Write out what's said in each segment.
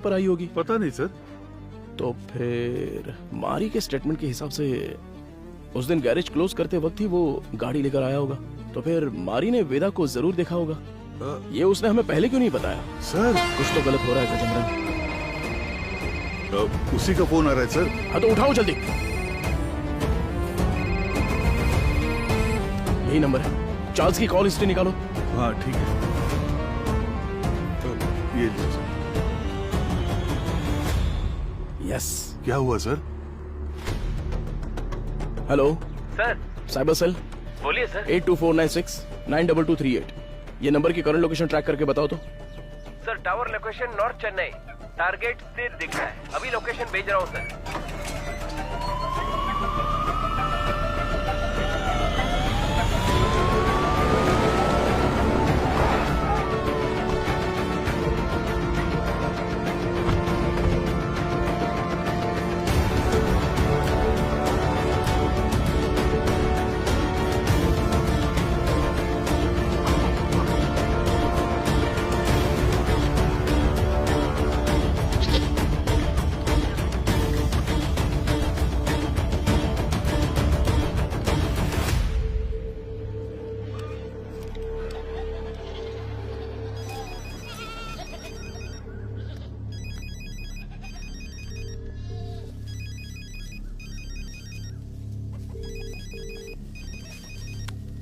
पर आई होगी। पता नहीं सर। तो फिर मारी के स्टेटमेंट के हिसाब से उस दिन गैरेज क्लोज करते वक्त ही वो गाड़ी लेकर आया होगा। तो फिर मारी ने वेदा को जरूर देखा होगा। ये उसने हमें पहले क्यों नहीं बताया? सर कुछ तो गलत हो रहा है गजेंद्रन। उसी का फोन आ रहा है सर। हाँ तो उठाओ जल्दी। यही नंबर है, चार्ल्स की कॉल हिस्ट्री निकालो। हाँ ठीक है। ये लीजिए सर। यस। क्या हुआ sir? Hello sir. Cyber cell. बोलिए सर। 8249692238। ये नंबर की करंट लोकेशन ट्रैक करके बताओ तो। Sir tower location north Chennai, target स्थिर दिख रहा है। अभी लोकेशन भेज रहा हूँ सर।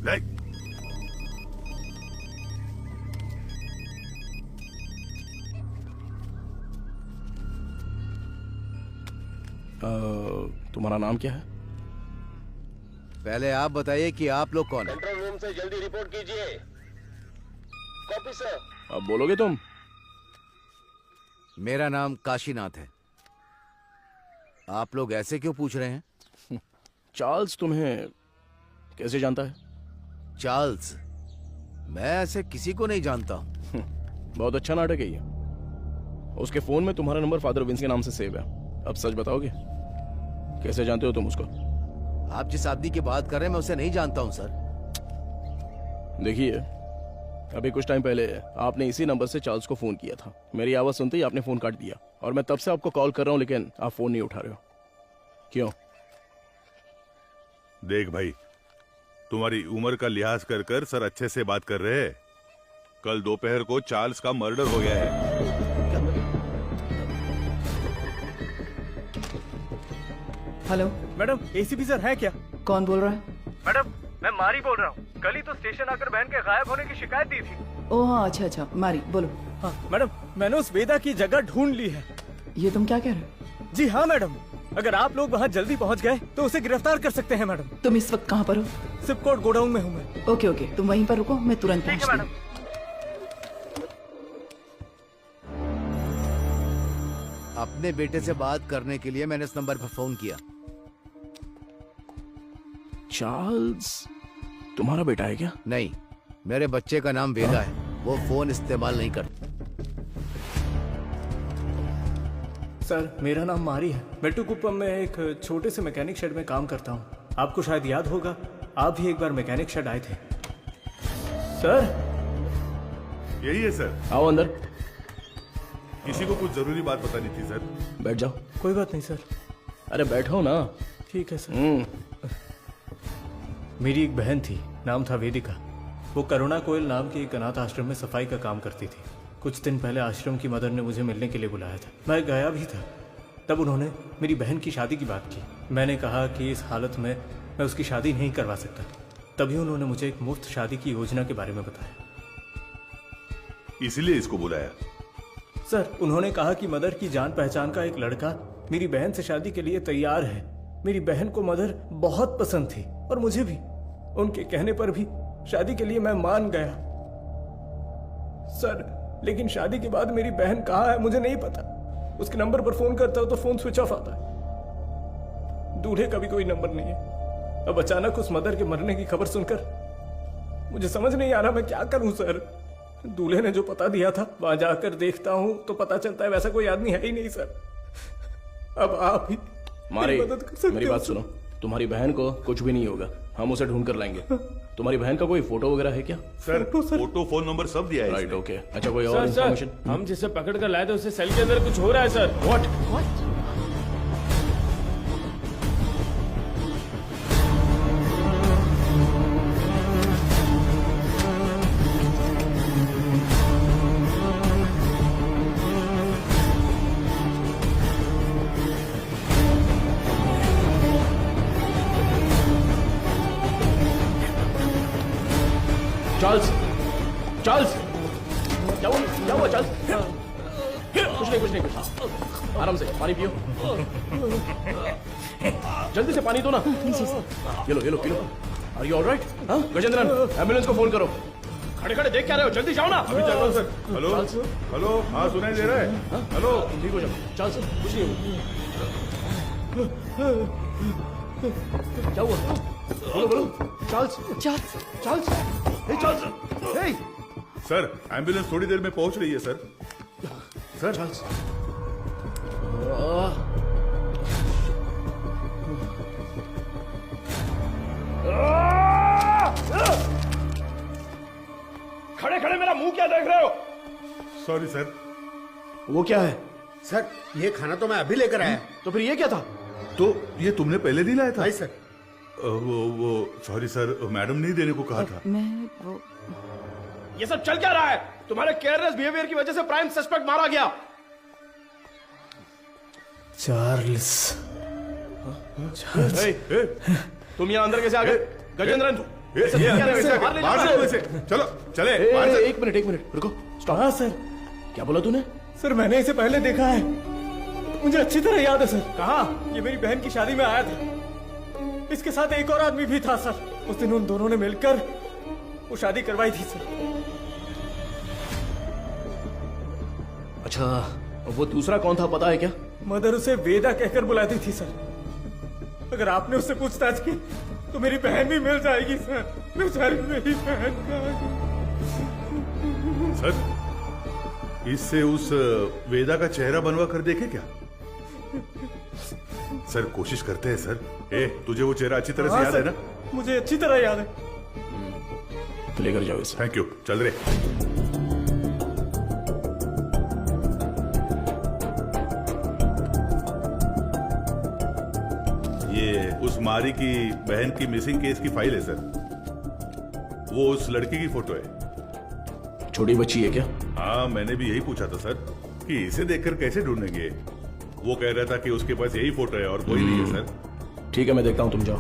लाइक तुम्हारा नाम क्या है? पहले आप बताइए कि आप लोग कौन है? कंट्रोल रूम से जल्दी रिपोर्ट कीजिए। Copy sir. अब बोलोगे तुम? मेरा नाम काशीनाथ है। आप लोग ऐसे क्यों पूछ रहे हैं? चार्ल्स तुम्हें कैसे जानता है? चार्ल्स? मैं ऐसे किसी को नहीं जानता हूं। बहुत अच्छा नाटक है ये। उसके फोन में तुम्हारा नंबर फादर विंस के नाम से सेव है। अब सच बताओगे, कैसे जानते हो तुम उसको? आप जिस आदमी की बात कर रहे हैं मैं उसे नहीं जानता हूं सर। देखिए, अभी कुछ टाइम पहले आपने इसी नंबर से चार्ल्स को फोन किया था। मेरी आवाज सुनते ही आपने फोन काट दिया और मैं तब से आपको कॉल कर रहा हूं, लेकिन आप फोन नहीं उठा रहे हो। क्यों? देख भाई, तुम्हारी उम्र का लिहाज कर कर सर अच्छे से बात कर रहे हैं। कल दोपहर को चार्ल्स का मर्डर हो गया है। हेलो मैडम, एसीपी सर है क्या? कौन बोल रहा है? मैडम मैं मारी बोल रहा हूँ। कल ही तो स्टेशन आकर बहन के गायब होने की शिकायत दी थी। ओह हाँ, अच्छा अच्छा, मारी बोलो। हाँ मैडम, मैंने उस वेदा की जगह ढूंढ ली है। ये तुम क्या कह रहे हो? जी हाँ मैडम, अगर आप लोग वहाँ जल्दी पहुँच गए तो उसे गिरफ्तार कर सकते हैं मैडम। तुम इस वक्त कहाँ पर हो? सिपकोट गोडाउन में हूँ मैं। ओके ओके, तुम वहीं पर रुको, मैं तुरंत ठीक है पहुँचती मैडम। हूँ। अपने बेटे से बात करने के लिए मैंने इस नंबर पर फोन किया। चार्ल्स तुम्हारा बेटा है क्या? नहीं, मेरे बच्चे का नाम वेदा है। वो फोन इस्तेमाल नहीं करता। सर मेरा नाम मारी है। मेट्टुकुप्पम में एक छोटे से मैकेनिक शेड में काम करता हूँ। आपको शायद याद होगा, आप भी एक बार मैकेनिक शेड आए थे। सर यही है सर। आओ अंदर। किसी को कुछ जरूरी बात बतानी थी सर। बैठ जाओ। कोई बात नहीं सर। अरे बैठो ना। ठीक है सर। मेरी एक बहन थी, नाम था वेदिका। वो करुणा कोयल नाम के एक अनाथ आश्रम में सफाई का काम करती थी। कुछ दिन पहले आश्रम की मदर ने मुझे मिलने के लिए बुलाया था। मैं गया भी था। तब उन्होंने मेरी बहन की शादी की बात की। मैंने कहा कि इस हालत में मैं उसकी शादी नहीं करवा सकता। तभी उन्होंने मुझे एक मुफ्त शादी की योजना के बारे में बताया। इसीलिए इसको बुलाया? सर उन्होंने कहा कि मदर की जान पहचान का एक लड़का मेरी बहन से शादी के लिए तैयार है। मेरी बहन को मदर बहुत पसंद थी और मुझे भी। उनके कहने पर भी शादी के लिए मैं मान गया सर। लेकिन शादी के बाद मेरी बहन कहाँ है मुझे नहीं पता। उसके नंबर पर फोन करता हूं तो फोन स्विच ऑफ आता है। दूल्हे का भी कोई नंबर नहीं है। अब अचानक उस मदर के मरने की खबर सुनकर मुझे समझ नहीं आ रहा मैं क्या करूं सर। दूल्हे ने जो पता दिया था वहां जाकर देखता हूं तो पता चलता है वैसा कोई आदमी है ही नहीं सर। अब आप ही मारे, मदद कर सकते मेरी हो बात सुनो। तुम्हारी बहन को कुछ भी नहीं होगा, हम उसे ढूंढ कर लाएंगे। तुम्हारी बहन का कोई फोटो वगैरह है क्या? सर फोटो फोन नंबर सब दिया है राइट, इसने। ओके। अच्छा, कोई और सर इन्फॉर्मेशन? हम जिसे पकड़ कर लाए थे उससे सेल के अंदर कुछ हो रहा है सर। व्हाट? चार्ल्स, चार्ल्स, क्या हुआ चार्ल्स? कुछ नहीं, आराम से पानी पियो। जल्दी से पानी दो ना। ये लो। Are you alright? Gajendran, ambulance को फोन करो। खड़े देख क्या रहे हो? जल्दी जाओ ना। अभी चल रहा हूं, सर। हेलो, हाँ सुनाई दे रहा है? हेलो, ठीक हो जाओ। चार्ल्स, कुछ नहीं हुआ। क्या हुआ? बोलो। चार्ल्स, हे चार्ल्स, हे। सर एम्बुलेंस थोड़ी देर में पहुंच रही है सर। चार्ल्स, खड़े मेरा मुंह क्या देख रहे हो? Sorry sir. वो क्या है? सर ये खाना तो मैं अभी लेकर आया। तो फिर ये क्या था? तो ये तुमने पहले नहीं लाया था? नहीं सर। वो सॉरी सर, मैडम ने ही देने को कहा था। मैं वो ये सब चल क्या रहा है? तुम्हारे केयरलेस बिहेवियर की वजह से प्राइम सस्पेक्ट मारा गया। चार्ल्स, तुम यहाँ अंदर कैसे आ गए? गजेंद्रन, बाहर से चलो, चले बाहर से। एक मिनट रुको, स्टॉप। हाँ सर। क्या बोला तूने? सर मैंने इसे पहले देखा है, मुझे अच्छी तरह याद है सर। कहाँ? ये मेरी बहन की शादी में आया था, इसके साथ एक और आदमी भी था सर। उस दिन उन दोनों ने मिलकर वो शादी करवाई थी सर। अच्छा, वो दूसरा कौन था पता है क्या? मदर उसे वेदा कहकर बुलाती थी सर। अगर आपने उससे पूछताछ की तो मेरी बहन भी मिल जाएगी सर। बेचारी मेरी बहन सर इससे उस वेदा का चेहरा बनवा कर देखे क्या? सर कोशिश करते हैं सर। तुझे वो चेहरा अच्छी तरह से याद है ना? मुझे अच्छी तरह याद है। तो लेकर जाओ इसे। थैंक यू, चल रहे। ये उस मारी की बहन की मिसिंग केस की फाइल है सर। वो उस लड़की की फोटो है। छोटी बच्ची है क्या? हाँ, मैंने भी यही पूछा था सर कि इसे देखकर कैसे ढूंढेंगे। वो कह रहा था कि उसके पास यही फोटो है और कोई नहीं है सर। ठीक है, मैं देखता हूं, तुम जाओ।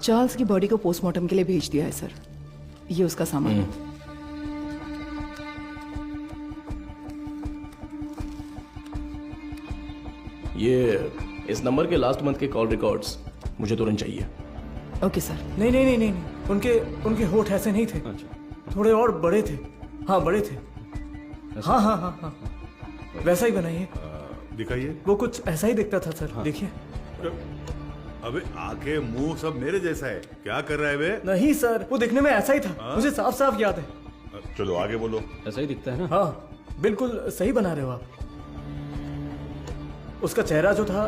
चार्ल्स की बॉडी को पोस्टमार्टम के लिए भेज दिया है सर। ये उसका सामान। ये इस नंबर के लास्ट मंथ के कॉल रिकॉर्ड्स मुझे तुरंत चाहिए। Okay sir. नहीं, उनके होठ ऐसे नहीं थे। थोड़े और बड़े थे। हाँ, बड़े थे। हाँ, वैसा ही बनाइए। दिखाइए। वो कुछ ऐसा ही दिखता था सर। देखिए। अबे आंखें मुंह सब मेरे जैसा है। क्या कर रहा है बे? नहीं सर, वो दिखने में ऐसा ही था। मुझे साफ साफ याद है। चलो आगे बोलो। ऐसा ही दिखता है ना? हाँ, बिल्कुल सही बना रहे हो आप। उसका चेहरा जो था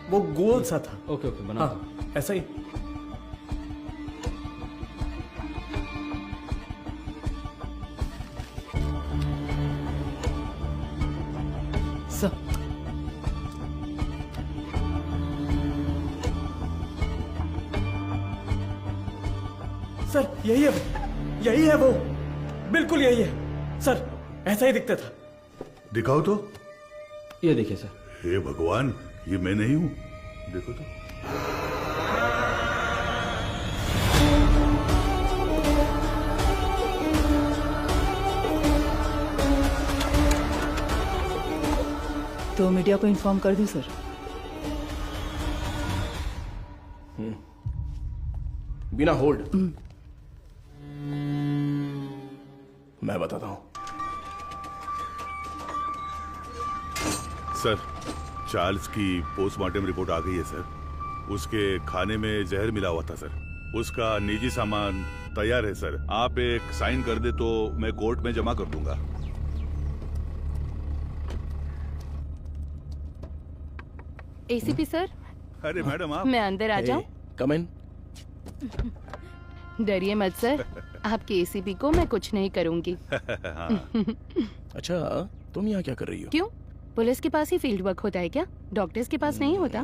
वो गोल सा था। ओके बना। हाँ, ऐसा ही। सर सर यही है वो। बिल्कुल यही है सर, ऐसा ही दिखता था। दिखाओ तो। ये देखिए सर। हे भगवान, ये मैं नहीं हूं। देखो तो। तो मीडिया को इन्फॉर्म कर दूं सर? बिना होल्ड मैं बताता हूं। सर, चार्ल्स की पोस्टमार्टम रिपोर्ट आ गई है सर। उसके खाने में जहर मिला हुआ था सर। उसका निजी सामान तैयार है सर। आप एक साइन कर दे तो मैं कोर्ट में जमा कर दूंगा। एसीपी सर, अरे मैडम आप मैं अंदर आ जाऊं? कम इन। डरिए मत सर, आपके एसीपी को मैं कुछ नहीं करूंगी। अच्छा, तुम यहाँ क्या कर रही हो? क्यों? पुलिस के पास ही फील्ड वर्क होता है क्या? डॉक्टर्स के पास नहीं होता?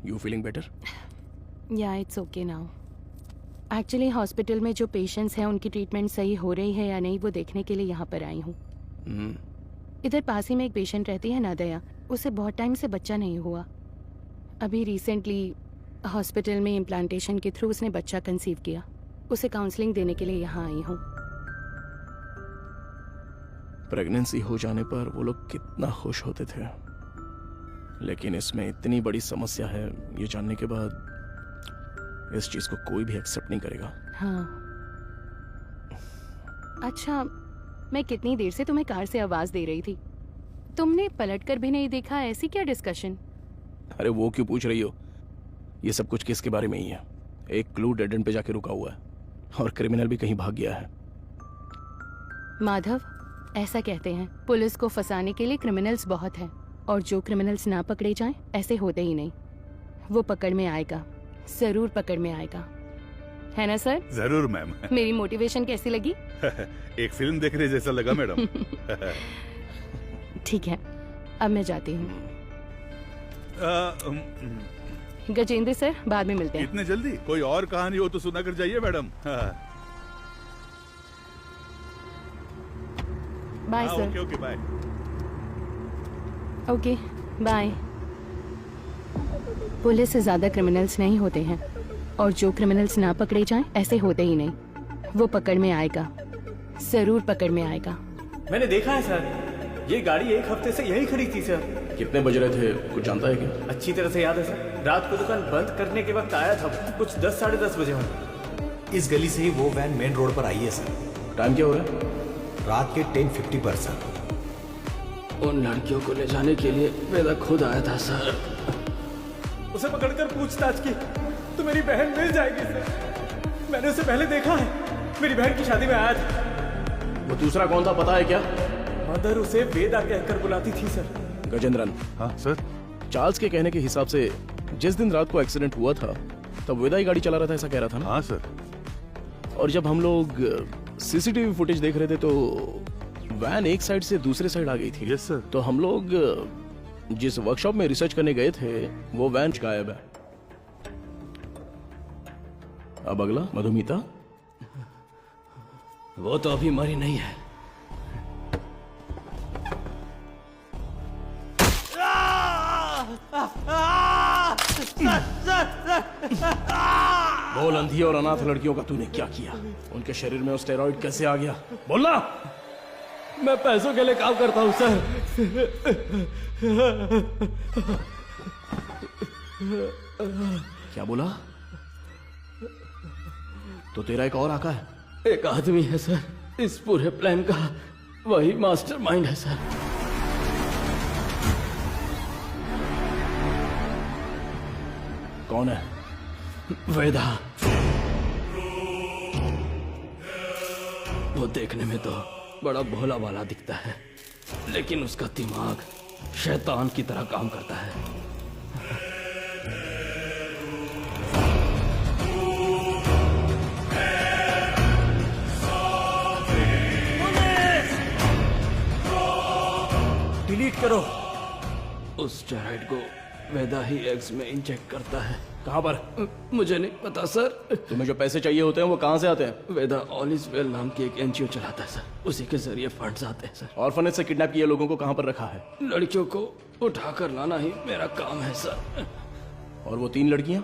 You feeling better? या it's okay now. Actually hospital में जो पेशेंट्स हैं उनकी ट्रीटमेंट सही हो रही है या नहीं वो देखने के लिए यहाँ पर आई हूँ। इधर पास ही में एक पेशेंट रहती है नादया, उसे बहुत टाइम से बच्चा नहीं हुआ। अभी रिसेंटली हॉस्पिटल में इम्प्लांटेशन के थ्रू उसने बच्चा कंसीव किया। उसे काउंसलिंग देने के लिए यहाँ आई हूँ। प्रेगनेंसी हो जाने पर वो लोग कितना खुश होते थे, लेकिन इसमें इतनी बड़ी समस्या है ये जानने के बाद इस चीज को कोई भी एक्सेप्ट नहीं करेगा। हाँ। अच्छा, मैं कितनी देर से तुम्हें कार से आवाज दे रही थी, तुमने पलटकर भी नहीं देखा, ऐसी क्या डिस्कशन? अरे वो क्यों पूछ रही हो? ये सब कुछ किसके बारे में ही है? एक क्लू डेड एंड पे जाके रुका हुआ है और क्रिमिनल भी कहीं भाग गया है। माधव, ऐसा कहते हैं पुलिस को फंसाने के लिए क्रिमिनल्स बहुत हैं, और जो क्रिमिनल्स ना पकड़े जाएं ऐसे होते ही नहीं। वो पकड़ में आएगा, जरूर पकड़ में आएगा, है ना सर? जरूर मैम। मेरी मोटिवेशन कैसी लगी? एक फिल्म देखने जैसा लगा मैडम। ठीक है, अब मैं जाती हूँ। गजेंद्र सर, बाद में मिलते हैं। इतने जल्दी? कोई और कहानी हो तो सुना कर जाइए madam. Bye sir. Okay okay bye. Okay bye. Police से ज्यादा क्रिमिनल्स नहीं होते हैं, और जो क्रिमिनल्स ना पकड़े जाएं ऐसे होते ही नहीं। वो पकड़ में आएगा, जरूर पकड़ में आएगा। मैंने देखा है सर, ये गाड़ी एक हफ्ते से यही खड़ी थी सर। कितने बज रहे थे कुछ जानता है क्या? अच्छी तरह से याद है सर, रात को दुकान बंद करने के वक्त आया था, कुछ 10 साढ़े 10 बजे होंगे। इस गली से ही वो वैन मेन रोड पर आई है सर। टाइम क्या हो रहा है? रात के 10:50 पर सर। उन लड़कियों को ले जाने के लिए वेदा खुद आया था सर। उसे पकड़कर पूछताछ की तो मेरी बहन मिल जाएगी सर। मैंने उसे पहले देखा है, मेरी बहन की शादी में आया था। वो दूसरा कौन था पता है क्या? मदर उसे वेदा कहकर बुलाती थी सर। गजेंद्रन। हाँ सर। चार्ल्स के कहने के हिसाब से जिस दिन रात को एक्सीडेंट हुआ था तब वेदा ही गाड़ी चला रहा था, ऐसा कह रहा था ना? हाँ सर। और जब हम लोग सीसीटीवी फुटेज देख रहे थे तो वैन एक साइड से दूसरे साइड आ गई थी। Yes sir. तो हम लोग जिस वर्कशॉप में रिसर्च करने गए थे वो वैन गायब है। अब अगला मधुमिता। वो तो अभी मरी नहीं है। बोल, अंधी और अनाथ लड़कियों का तूने क्या किया? उनके शरीर में स्टेरॉइड कैसे आ गया? बोलना। मैं पैसों के लिए काम करता हूँ सर। क्या बोला? तो तेरा एक और आका है? एक आदमी है सर, इस पूरे प्लान का वही मास्टरमाइंड है सर। कौन है? वेदा। वो देखने में तो बड़ा भोला वाला दिखता है, लेकिन उसका दिमाग शैतान की तरह काम करता है। डिलीट करो। उस स्टेरॉइड को वेदा ही एग्स में इंजेक्ट करता है। कहां पर? मुझे नहीं पता सर। तुम्हें जो पैसे चाहिए होते हैं वो कहां से आते हैं? वेदा ऑल इज वेल नाम की एक एनजीओ चलाता है सर, उसी के जरिए फंड्स आते हैं सर। ऑर्फनेज से किडनैप किए लोगों को कहां पर रखा है? लड़कियों को उठाकर लाना ही मेरा काम है सर। और वो 3 लड़कियां,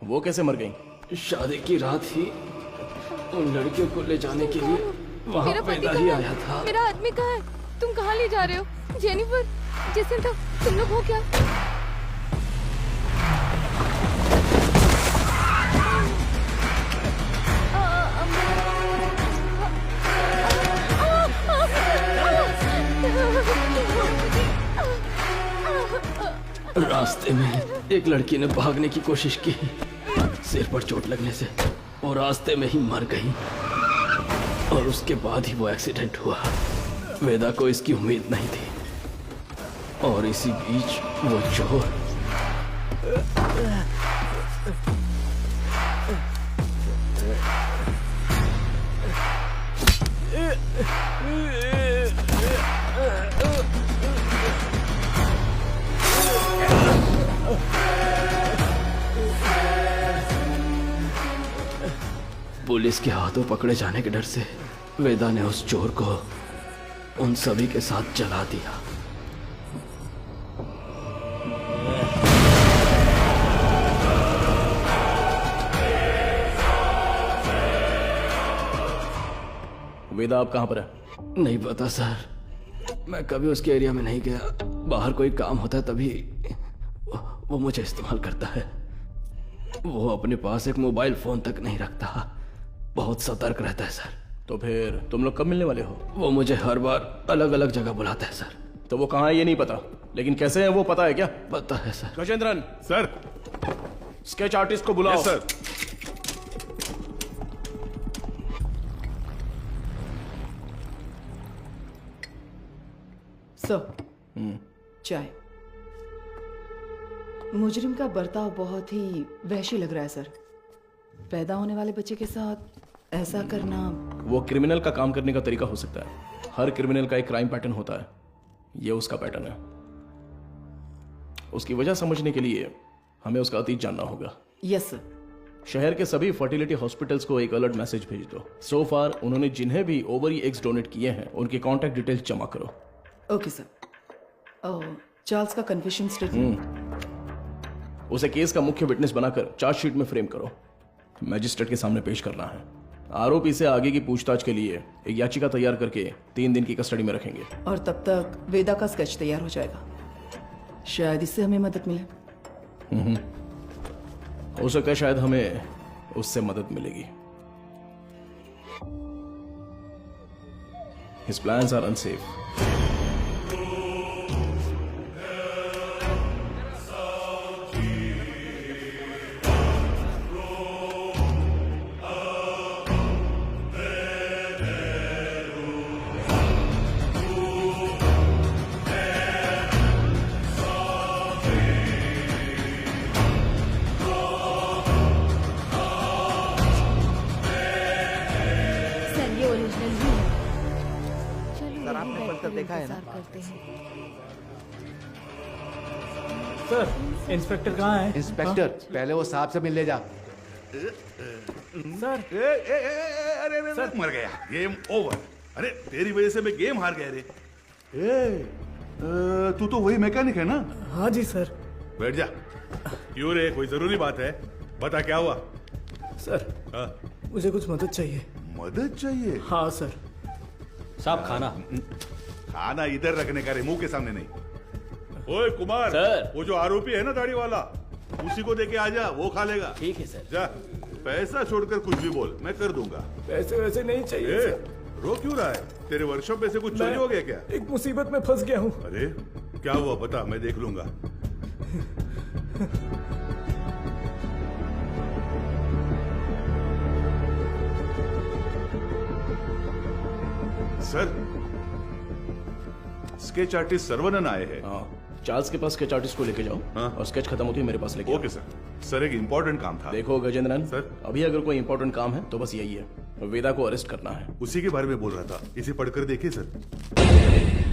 वो कैसे मर गईं? शादी की रात ही उन लड़कियों को ले जाने के लिए वहाँ मेरा पति वेदा ही कहाँ आया है? था। मेरा आदमी कहाँ है? तुम कहाँ ले जा रहे हो? जेनिफर, जेसिंथा, तुम लोग हो क्या? रास्ते में एक लड़की ने भागने की कोशिश की, सिर पर चोट लगने से वो रास्ते में ही मर गई, और उसके बाद ही वो एक्सीडेंट हुआ। वेदा को इसकी उम्मीद नहीं थी। और इसी बीच वो चोर पुलिस के हाथों पकड़े जाने के डर से वेदा ने उस चोर को उन सभी के साथ जला दिया। वेदा आप कहां पर है? नहीं पता सर, मैं कभी उसके एरिया में नहीं गया। बाहर कोई काम होता है तभी वो मुझे इस्तेमाल करता है। वो अपने पास एक मोबाइल फोन तक नहीं रखता, बहुत सतर्क रहता है सर। तो फिर तुम लोग कब मिलने वाले हो? वो मुझे हर बार अलग अलग जगह बुलाता है सर। तो वो कहाँ है ये नहीं पता, लेकिन कैसे है वो पता है क्या? पता है सर। गजेंद्रन, सर। स्केच आर्टिस्ट को बुलाओ। Yes sir. सर, चाय। मुजरिम का बर्ताव बहुत ही वहशी लग रहा है सर। पैदा होने वाले बच्चे के साथ ऐसा करना। वो क्रिमिनल का काम करने का तरीका हो सकता है। हर क्रिमिनल का एक क्राइम पैटर्न होता है, ये उसका पैटर्न है। उसकी वजह समझने के लिए हमें उसका अतीत जानना होगा। Yes sir. शहर के सभी फर्टिलिटी हॉस्पिटल्स को एक अलर्ट मैसेज भेज दो। सो फार उन्होंने जिन्हें भी ओवरी एग्स डोनेट किए हैं उनकी कॉन्टैक्ट डिटेल्स जमा करो। Okay sir. चार्ल्स का कन्फेशन स्टेटमेंट उसे केस का मुख्य विटनेस बनाकर चार्जशीट में फ्रेम करो। मैजिस्ट्रेट के सामने पेश करना है। आरोपी से आगे की पूछताछ के लिए एक याचिका तैयार करके 3 दिन की कस्टडी में रखेंगे। और तब तक वेदा का स्केच तैयार हो जाएगा। शायद इससे हमें मदद मिले। हो सकता है शायद हमें उससे मदद मिलेगी। His plans are unsafe. Sir, inspector कहाँ है? इंस्पेक्टर, पहले वो साहब से मिल ले जा। सर, अरे मर गया। Game over. अरे तेरी वजह से मैं गेम हार गया रे। तू तो वही मैकेनिक है ना? हाँ जी सर। बैठ जा। क्यों रे, कोई जरूरी बात है? बता क्या हुआ? सर, हाँ? मुझे कुछ मदद चाहिए। मदद चाहिए? हाँ सर। साहब खाना। खाना इधर रखने का रे, मुंह के सामने नहीं। ओए कुमार सर। वो जो आरोपी है ना दाढ़ी वाला, उसी को देके आ जा, वो खा लेगा। ठीक है सर। जा, पैसा छोड़कर कुछ भी बोल, मैं कर दूंगा। पैसे वैसे नहीं चाहिए सर। रो क्यों रहा है? तेरे वर्कशॉप में से कुछ चोरी हो गया क्या? एक मुसीबत में फंस गया हूँ। अरे क्या हुआ बता, मैं देख लूंगा। सर, स्केच आर्टिस्ट सर्वनन आए हैं। हाँ, चार्ल्स के पास स्केच आर्टिस्ट को लेके जाओ। हाँ? और स्केच खत्म होती है मेरे पास लेके आओ। Okay sir. सर एक इम्पोर्टेंट काम था। देखो गजेंद्रन सर। अभी अगर कोई इंपॉर्टेंट काम है तो बस यही है, वेदा को अरेस्ट करना है। उसी के बारे में बोल रहा था, इसे पढ़कर देखिए सर।